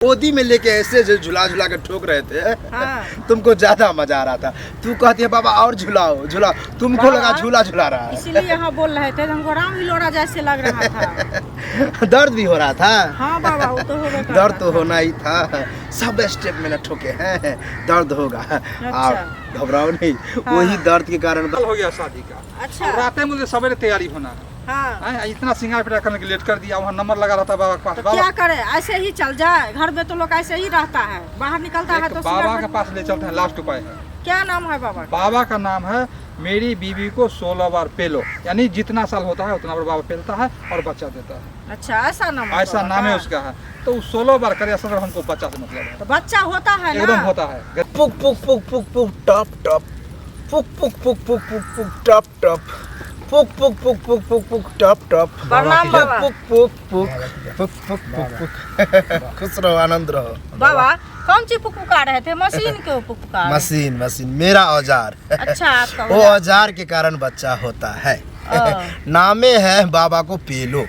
गोदी में लेके ऐसे जो झुला झुला के ठोक रहे थे। हाँ। तुमको ज्यादा मजा आ रहा था। तू कहती है बाबा और झुलाओ झुलाओ, तुमको लगा झूला झुला रहा है। इसीलिए यहाँ बोल रहे थे, हमको राम हिलोड़ा जैसे लग रहा था। दर्द भी हो रहा था। हाँ बाबा, वो तो होगा। दर्द तो होना ही था। सब स्टेप में न ठोके हैं, दर्द होगा। आप घबराओ नहीं। हाँ। वही दर्द के कारण हो गया शादी का। अच्छा। रात में मुझे सवेरे तैयारी होना है। हाँ। इतना सिंगार पेटा करने के लेट कर दिया। वहाँ नंबर लगा रहा था बाबा के पास। तो क्या करे, ऐसे ही चल जाए। घर में तो लोग ऐसे ही रहता है, बाहर निकलता है तो बाबा के पास ले चलते हैं। लास्ट उपाय है। क्या नाम है बाबा? बाबा का नाम है मेरी बीवी को 16 बार पेलो, यानी जितना साल होता है उतना बार बाबा पेलता है और बच्चा देता है। अच्छा, ऐसा नाम है? ऐसा नाम है उसका है। तो 16 बार करे असल में हमको बच्चा से मतलब है। तो बच्चा होता है ना? एकदम होता है। पुक पुक पुक पुक पुक टॉप टॉप, पुक पुक पुक पुक पुक पुक टॉप टॉप, पुक पुक पुक पुक पुक पुक टॉप टॉप। प्रणाम बाबा। पुक पुक पुक पुक पुक पुक पुक। खुश रहो, आनंद रहो। बाबा कौन सी पुकार रहे थे? मशीन के पुकार? मशीन मशीन मेरा औजार। अच्छा, आपका वो औजार के कारण बच्चा होता है। नामे है बाबा को पेलो,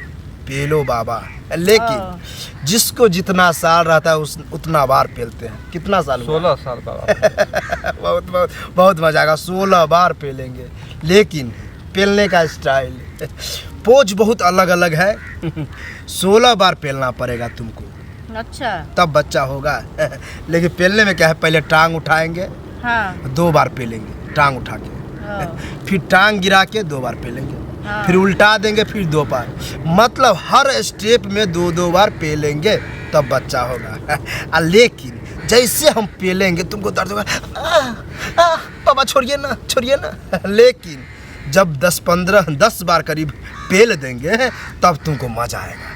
पेलो बाबा। लेकिन जिसको जितना साल रहता है उतना बार पेलते हैं। कितना साल? 16 साल बाबा। बहुत बहुत बहुत मजा आएगा। 16 बार पेलेंगे, लेकिन पेलने का स्टाइल, पोज बहुत अलग अलग है। 16 बार पेलना पड़ेगा तुमको। अच्छा। तब बच्चा होगा। लेकिन पेलने में क्या है, पहले टांग उठाएंगे। हाँ। 2 बार पेलेंगे टांग उठा के। फिर टांग गिरा के 2 बार पेलेंगे। हाँ। फिर उल्टा देंगे, फिर 2 बार। मतलब हर स्टेप में 2-2 बार पेलेंगे, तब बच्चा होगा। लेकिन जैसे हम पेलेंगे तुमको दर्द होगा। बाबा छोड़िए ना, छोड़िए ना। लेकिन जब 10 बार करीब पेल देंगे तब तुमको मजा आएगा।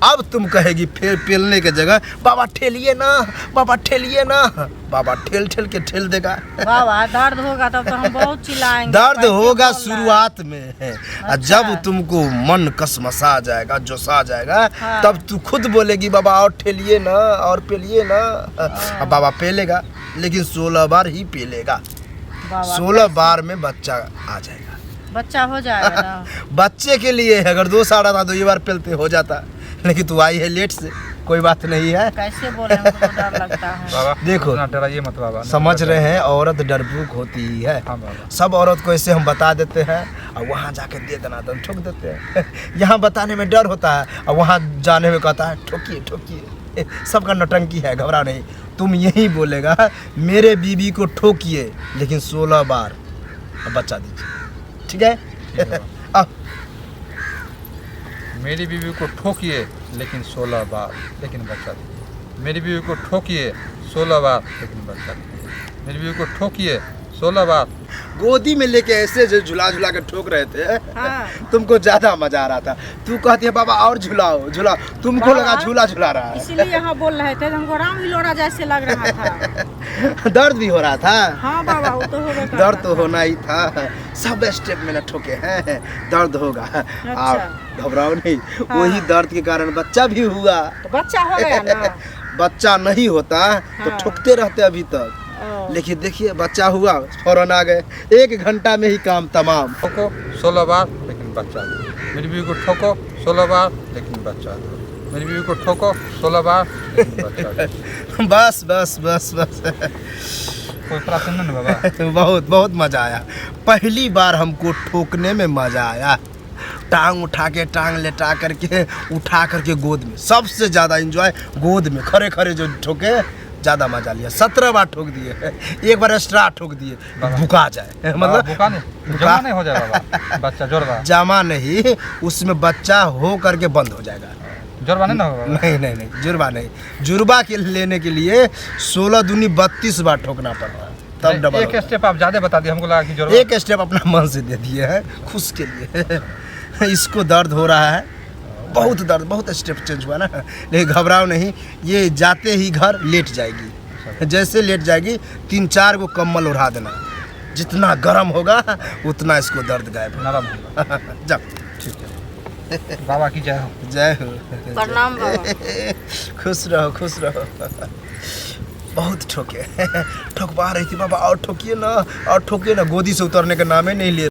अब तुम कहेगी फिर पेलने के जगह बाबा ठेलिए ना, बाबा ठेलिए ना। बाबा ठेल ठेल के ठेल देगा। बाबा दर्द होगा तब तो हम बहुत चिल्लाएंगे। दर्द होगा शुरुआत में है। अच्छा। जब तुमको मन कसमसा आ जाएगा, जोशा जाएगा, हाँ। तब तू खुद बोलेगी बाबा और ठेलिए ना और पेलिए ना। अब बाबा पेलेगा, लेकिन 16 बार ही पेलेगा। 16 बार में बच्चा आ जाएगा। बच्चा हो जाएगा ना? बच्चे के लिए है। अगर 2 साल रहता तो ये बार पेलते हो जाता, लेकिन तू आई है लेट से, कोई बात नहीं है। कैसे बोले, हमको तो डर लगता है। बाबा देखो, डराइए मत बाबा। समझ रहे हैं, औरत डरपोक होती ही है। हाँ बाबा। सब औरत को ऐसे हम बता देते हैं और वहाँ जाके दे देना तो ठोक देते हैं। यहाँ बताने में डर होता है और वहाँ जाने में कहता है ठोकिए ठोकिए। सबका नौटंकी है, घबरा नहीं। तुम यही बोलेगा मेरे बीबी को ठोकिए, लेकिन 16 बार बच्चा दीजिए। ठीक है? अब मेरी बीवी को ठोकिए लेकिन 16 बार, लेकिन बच्चा दीजिए। मेरी बीवी को ठोकिए 16 बार, लेकिन बच्चा दीजिए। मेरी बीवी को ठोकिए 16 बार। गोदी में लेके ऐसे जो झुला झुला के ठोक रहे थे। हाँ। तुमको ज्यादा मजा आ रहा था। तू कहती है बाबा और झुलाओ झुलाओ, तुमको लगा झूला झुला रहा है। इसीलिए यहाँ बोल रहे थे, हमको राम हिलोड़ा जैसे लग रहा था। दर्द भी हो रहा था। हाँ बाबा, वो तो होगा। दर्द तो होना ही था। सब स्टेप में न ठोके हैं, दर्द होगा। आप घबराओ नहीं। हाँ। वही दर्द के कारण बच्चा भी हुआ। तो बच्चा हो गया ना? बच्चा नहीं होता तो हाँ। ठोकते रहते अभी तक। लेकिन देखिए बच्चा हुआ, फौरन आ गए। 1 घंटा में ही काम तमाम। ठोको 16 बार, लेकिन बच्चा दो। मेरी बीवी को ठोको 16 बार, लेकिन बच्चा दो। मेरी बीवी को ठोको 16 बार, लेकिन बच्चा दो। बस बस बस बस। कोई प्रश्न नहीं बाबा? बहुत बहुत मजा आया। पहली बार हमको ठोकने में मजा आया। टांग उठा के, टांग लेटा करके, उठा करके गोद में। सबसे ज्यादा एंजॉय गोद में खड़े खड़े जो ठोके, ज्यादा मजा लिया। 17 बार ठोक दिए, 1 बार एक्स्ट्रा ठोक दिए, भुका जाए। मतलब भुका नहीं, जमा नहीं हो जाएगा बाबा। बच्चा जोरबा जमा नहीं, उसमें बच्चा हो करके बंद हो जाएगा। जोरबा नहीं ना होगा? नहीं नहीं नहीं, जुर्बा नहीं। जुर्बा के लेने के लिए 16 दूनी 32 बार ठोकना पड़ता है, तब डबल। एक स्टेप आप ज्यादा बता दिए, हमको लगा कि जोरबा। एक स्टेप अपना मन से दे दिए हैं, खुश के लिए। इसको दर्द हो रहा है, बहुत दर्द, बहुत स्टेप चेंज हुआ ना। लेकिन घबराओ नहीं, ये जाते ही घर लेट जाएगी। जैसे लेट जाएगी 3-4 को कंबल उड़ा देना। जितना गर्म होगा उतना इसको दर्द गायब नरम होगा। जाओ। ठीक है बाबा की जय हो। जय हो। प्रणाम बाबा। खुश रहो, खुश रहो। बहुत ठोके। ठोकवा रही थी बाबा और ठोकिए ना, और ठोकिए ना। गोदी से उतरने का नाम ही नहीं ले